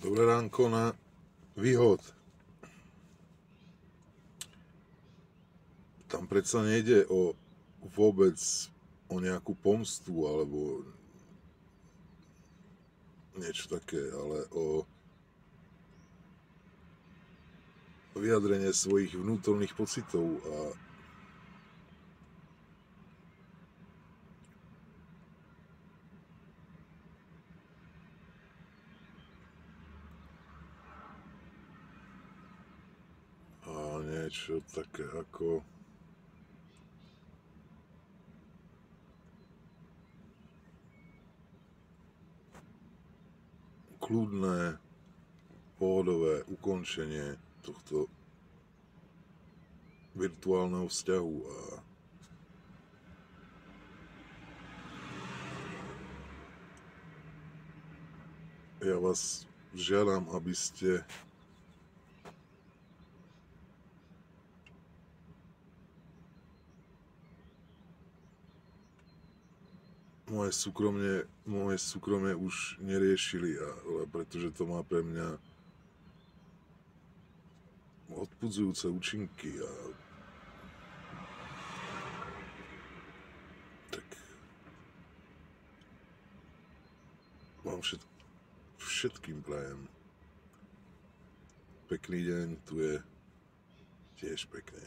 Dobré ránko na výhod. Tam predsa nejde vôbec o nejakú pomstu alebo niečo také, ale o vyjadrenie svojich vnútorných pocitov a niečo také ako kľudné, pohodové ukončenie tohto virtuálneho vzťahu a ja vás žiadam, aby ste moje súkromie už neriešili, pretože to má pre mňa odpudzujúce účinky a tak vám všetkým prajem pekný deň, tu je tiež pekne.